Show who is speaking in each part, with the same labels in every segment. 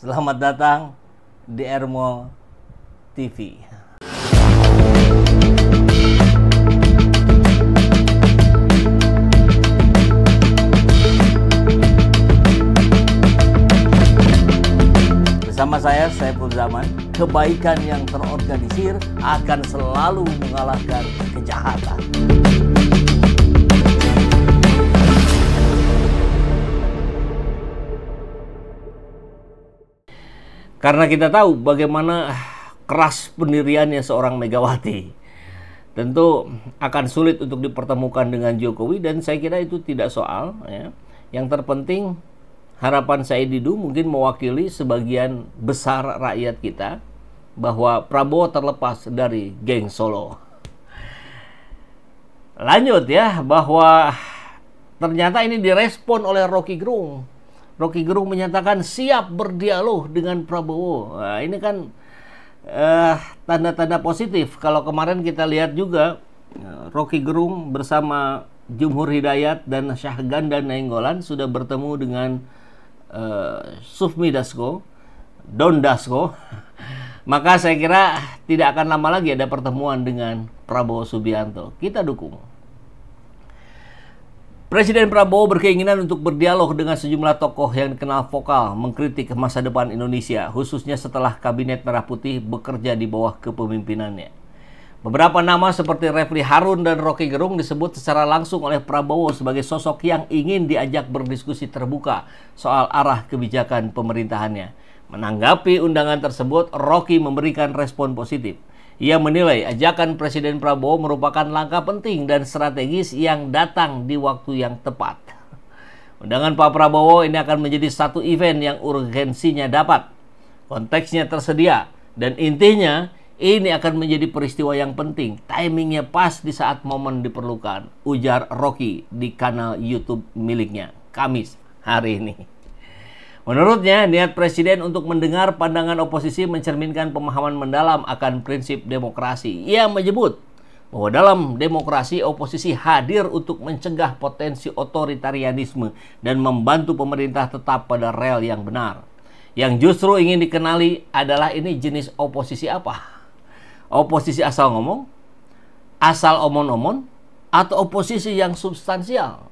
Speaker 1: Selamat datang di Ermo TV. Bersama saya, Saiful Zaman, kebaikan yang terorganisir akan selalu mengalahkan kejahatan. Karena kita tahu bagaimana keras pendiriannya seorang Megawati, tentu akan sulit untuk dipertemukan dengan Jokowi, dan saya kira itu tidak soal. Ya. Yang terpenting, harapan saya Didu mungkin mewakili sebagian besar rakyat kita bahwa Prabowo terlepas dari geng Solo. Lanjut ya, bahwa ternyata ini direspon oleh Rocky Gerung. Rocky Gerung menyatakan siap berdialog dengan Prabowo. Nah, ini kan tanda-tanda positif. Kalau kemarin kita lihat juga Rocky Gerung bersama Jumhur Hidayat dan Syahganda Nainggolan sudah bertemu dengan Sufmi Dasko, Don Dasko. Maka saya kira tidak akan lama lagi ada pertemuan dengan Prabowo Subianto. Kita dukung. Presiden Prabowo berkeinginan untuk berdialog dengan sejumlah tokoh yang dikenal vokal mengkritik masa depan Indonesia, khususnya setelah Kabinet Merah Putih bekerja di bawah kepemimpinannya. Beberapa nama seperti Refli Harun dan Rocky Gerung disebut secara langsung oleh Prabowo sebagai sosok yang ingin diajak berdiskusi terbuka soal arah kebijakan pemerintahannya. Menanggapi undangan tersebut, Rocky memberikan respon positif. Ia menilai ajakan Presiden Prabowo merupakan langkah penting dan strategis yang datang di waktu yang tepat. Undangan Pak Prabowo ini akan menjadi satu event yang urgensinya dapat, konteksnya tersedia, dan intinya ini akan menjadi peristiwa yang penting. Timingnya pas di saat momen diperlukan, ujar Rocky di kanal YouTube miliknya Kamis hari ini. Menurutnya, niat Presiden untuk mendengar pandangan oposisi mencerminkan pemahaman mendalam akan prinsip demokrasi. Ia menyebut bahwa dalam demokrasi, oposisi hadir untuk mencegah potensi otoritarianisme dan membantu pemerintah tetap pada rel yang benar. Yang justru ingin dikenali adalah ini jenis oposisi apa? Oposisi asal ngomong, asal omon-omon, atau oposisi yang substansial?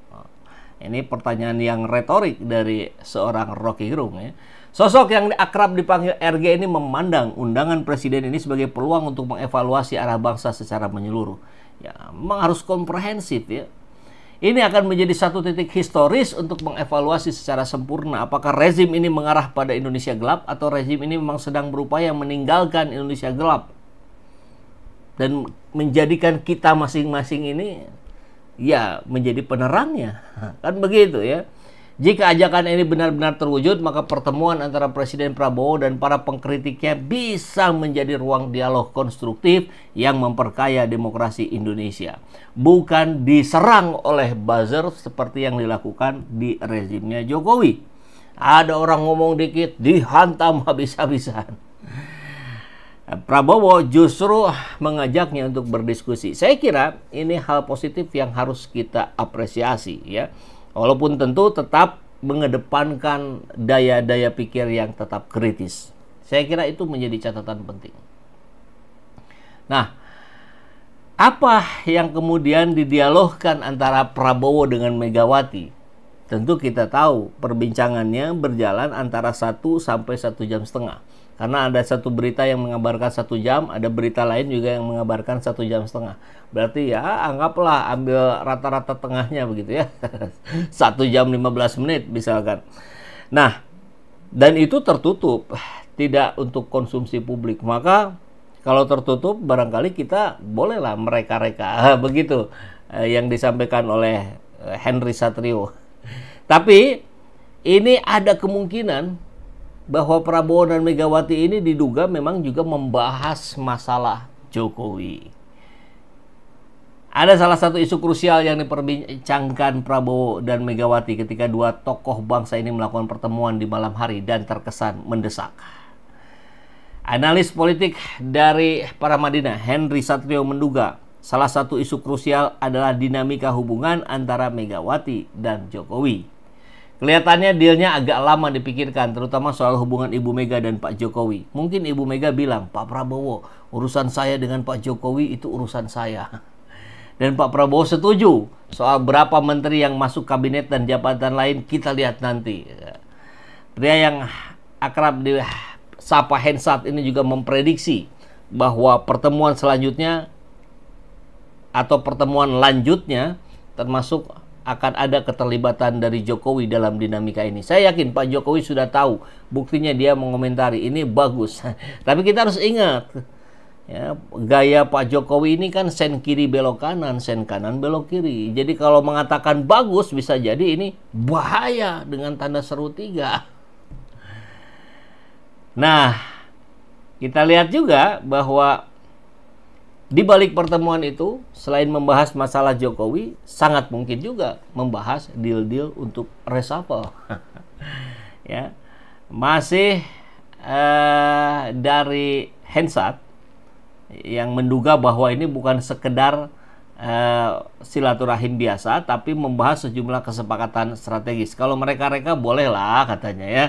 Speaker 1: Ini pertanyaan yang retorik dari seorang Rocky Gerung. Ya. Sosok yang akrab dipanggil RG ini memandang undangan Presiden ini sebagai peluang untuk mengevaluasi arah bangsa secara menyeluruh. Ya, memang harus komprehensif ya. Ini akan menjadi satu titik historis untuk mengevaluasi secara sempurna apakah rezim ini mengarah pada Indonesia gelap atau rezim ini memang sedang berupaya meninggalkan Indonesia gelap dan menjadikan kita masing-masing ini ya menjadi penerangnya. Kan begitu ya. Jika ajakan ini benar-benar terwujud, maka pertemuan antara Presiden Prabowo dan para pengkritiknya bisa menjadi ruang dialog konstruktif yang memperkaya demokrasi Indonesia. Bukan diserang oleh buzzer seperti yang dilakukan di rezimnya Jokowi. Ada orang ngomong dikit, dihantam habis-habisan. Prabowo justru mengajaknya untuk berdiskusi. Saya kira ini hal positif yang harus kita apresiasi ya. Walaupun tentu tetap mengedepankan daya-daya pikir yang tetap kritis. Saya kira itu menjadi catatan penting. Nah, apa yang kemudian didialogkan antara Prabowo dengan Megawati? Tentu kita tahu perbincangannya berjalan antara 1 sampai 1,5 jam. Karena ada satu berita yang mengabarkan 1 jam, ada berita lain juga yang mengabarkan 1,5 jam. Berarti ya anggaplah ambil rata-rata tengahnya begitu ya. 1 jam 15 menit misalkan. Nah, dan itu tertutup, tidak untuk konsumsi publik. Maka kalau tertutup barangkali kita bolehlah mereka-reka begitu yang disampaikan oleh Henry Satrio. Tapi ini ada kemungkinan bahwa Prabowo dan Megawati ini diduga memang juga membahas masalah Jokowi. Ada salah satu isu krusial yang diperbincangkan Prabowo dan Megawati ketika dua tokoh bangsa ini melakukan pertemuan di malam hari dan terkesan mendesak. Analis politik dari Paramadina, Henry Satrio menduga salah satu isu krusial adalah dinamika hubungan antara Megawati dan Jokowi. Kelihatannya dealnya agak lama dipikirkan, terutama soal hubungan Ibu Mega dan Pak Jokowi. Mungkin Ibu Mega bilang, Pak Prabowo, urusan saya dengan Pak Jokowi itu urusan saya. Dan Pak Prabowo setuju soal berapa menteri yang masuk kabinet dan jabatan lain kita lihat nanti. Pria yang akrab di sapa Hensat ini juga memprediksi bahwa pertemuan selanjutnya atau pertemuan lanjutnya termasuk akan ada keterlibatan dari Jokowi dalam dinamika ini. Saya yakin Pak Jokowi sudah tahu, buktinya dia mengomentari ini bagus. Tapi kita harus ingat, ya, gaya Pak Jokowi ini kan sen kiri belok kanan, sen kanan belok kiri. Jadi kalau mengatakan bagus bisa jadi ini bahaya dengan tanda seru 3. Nah, kita lihat juga bahwa di balik pertemuan itu, selain membahas masalah Jokowi, sangat mungkin juga membahas deal-deal untuk reshuffle. Ya, masih dari Hensat yang menduga bahwa ini bukan sekedar silaturahim biasa, tapi membahas sejumlah kesepakatan strategis. Kalau mereka-reka bolehlah katanya ya.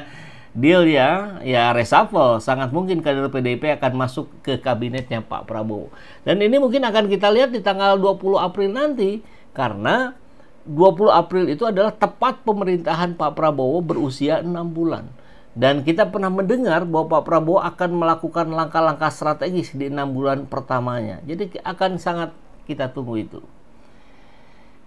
Speaker 1: Deal ya reshuffle, sangat mungkin kader PDIP akan masuk ke kabinetnya Pak Prabowo. Dan ini mungkin akan kita lihat di tanggal 20 April nanti, karena 20 April itu adalah tepat pemerintahan Pak Prabowo berusia 6 bulan. Dan kita pernah mendengar bahwa Pak Prabowo akan melakukan langkah-langkah strategis di 6 bulan pertamanya. Jadi akan sangat kita tunggu itu.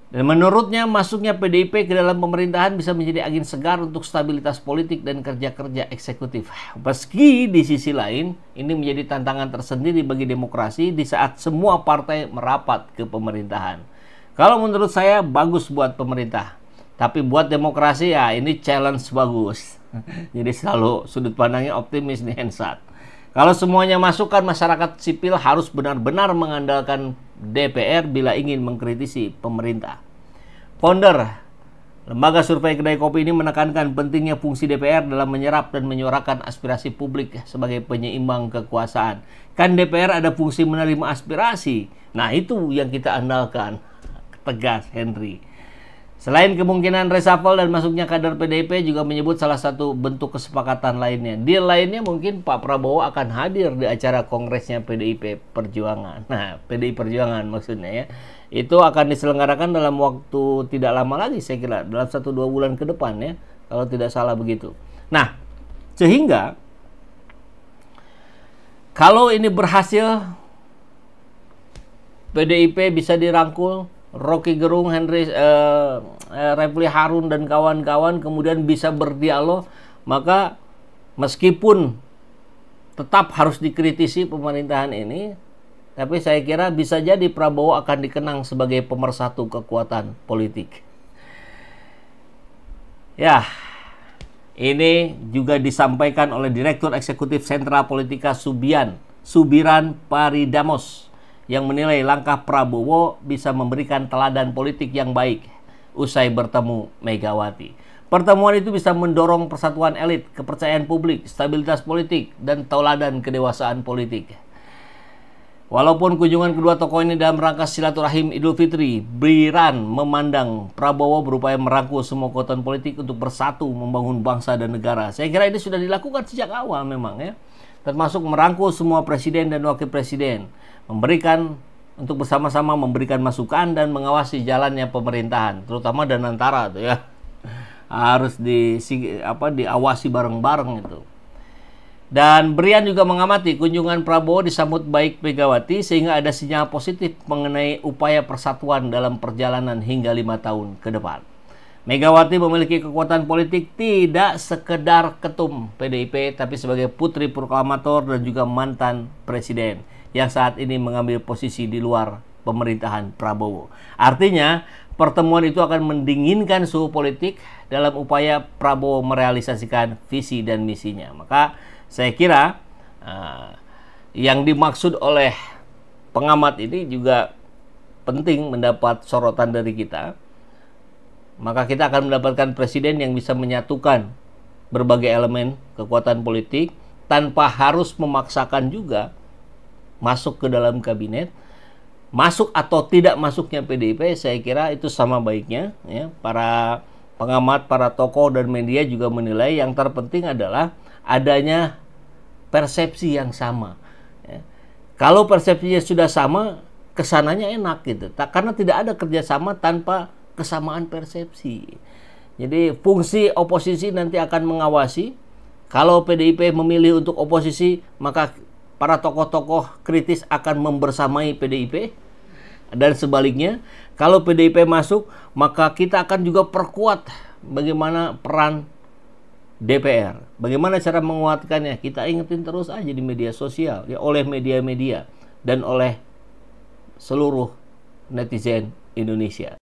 Speaker 1: Dan menurutnya masuknya PDIP ke dalam pemerintahan bisa menjadi angin segar untuk stabilitas politik dan kerja-kerja eksekutif. Meski di sisi lain ini menjadi tantangan tersendiri bagi demokrasi di saat semua partai merapat ke pemerintahan. Kalau menurut saya bagus buat pemerintah, tapi buat demokrasi ya ini challenge bagus. Jadi selalu sudut pandangnya optimis nih Hensat. Kalau semuanya masuk kan masyarakat sipil harus benar-benar mengandalkan DPR bila ingin mengkritisi pemerintah. Founder lembaga survei Kedai Kopi ini menekankan pentingnya fungsi DPR dalam menyerap dan menyuarakan aspirasi publik sebagai penyeimbang kekuasaan. Kan DPR ada fungsi menerima aspirasi. Nah itu yang kita andalkan. Tegas Henry. Selain kemungkinan reshuffle dan masuknya kader PDIP juga menyebut salah satu bentuk kesepakatan lainnya. Deal lainnya mungkin Pak Prabowo akan hadir di acara kongresnya PDIP Perjuangan. Nah, PDI Perjuangan maksudnya ya. Itu akan diselenggarakan dalam waktu tidak lama lagi saya kira. Dalam 1-2 bulan ke depan ya. Kalau tidak salah begitu. Nah, sehingga kalau ini berhasil PDIP bisa dirangkul, Rocky Gerung, Refli Harun dan kawan-kawan kemudian bisa berdialog, maka meskipun tetap harus dikritisi pemerintahan ini, tapi saya kira bisa jadi Prabowo akan dikenang sebagai pemersatu kekuatan politik. Ya, ini juga disampaikan oleh Direktur Eksekutif Sentra Politika Subiran Paridamos, yang menilai langkah Prabowo bisa memberikan teladan politik yang baik usai bertemu Megawati. Pertemuan itu bisa mendorong persatuan elit, kepercayaan publik, stabilitas politik, dan teladan kedewasaan politik. Walaupun kunjungan kedua tokoh ini dalam rangka silaturahim Idul Fitri, Biran memandang Prabowo berupaya merangkul semua kekuatan politik untuk bersatu membangun bangsa dan negara. Saya kira ini sudah dilakukan sejak awal memang ya. Termasuk merangkul semua presiden dan wakil presiden, memberikan untuk bersama-sama memberikan masukan dan mengawasi jalannya pemerintahan, terutama Danantara tuh ya. Harus diawasi bareng-bareng itu. Dan Brian juga mengamati kunjungan Prabowo disambut baik Megawati sehingga ada sinyal positif mengenai upaya persatuan dalam perjalanan hingga 5 tahun ke depan. Megawati memiliki kekuatan politik tidak sekedar ketum PDIP, tapi sebagai putri proklamator dan juga mantan presiden yang saat ini mengambil posisi di luar pemerintahan Prabowo. Artinya, pertemuan itu akan mendinginkan suhu politik dalam upaya Prabowo merealisasikan visi dan misinya. Maka saya kira yang dimaksud oleh pengamat ini juga penting mendapat sorotan dari kita. Maka kita akan mendapatkan presiden yang bisa menyatukan berbagai elemen kekuatan politik tanpa harus memaksakan juga masuk ke dalam kabinet. Masuk atau tidak masuknya PDIP, saya kira itu sama baiknya ya. Para Pengamat, para tokoh dan media juga menilai yang terpenting adalah adanya persepsi yang sama. Ya. Kalau persepsinya sudah sama, kesananya enak gitu. Karena tidak ada kerjasama tanpa kesamaan persepsi. Jadi fungsi oposisi nanti akan mengawasi. Kalau PDIP memilih untuk oposisi, maka para tokoh-tokoh kritis akan membersamai PDIP. Dan sebaliknya, kalau PDIP masuk, maka kita akan juga perkuat bagaimana peran DPR. Bagaimana cara menguatkannya? Kita ingetin terus aja di media sosial, ya, oleh media-media dan oleh seluruh netizen Indonesia.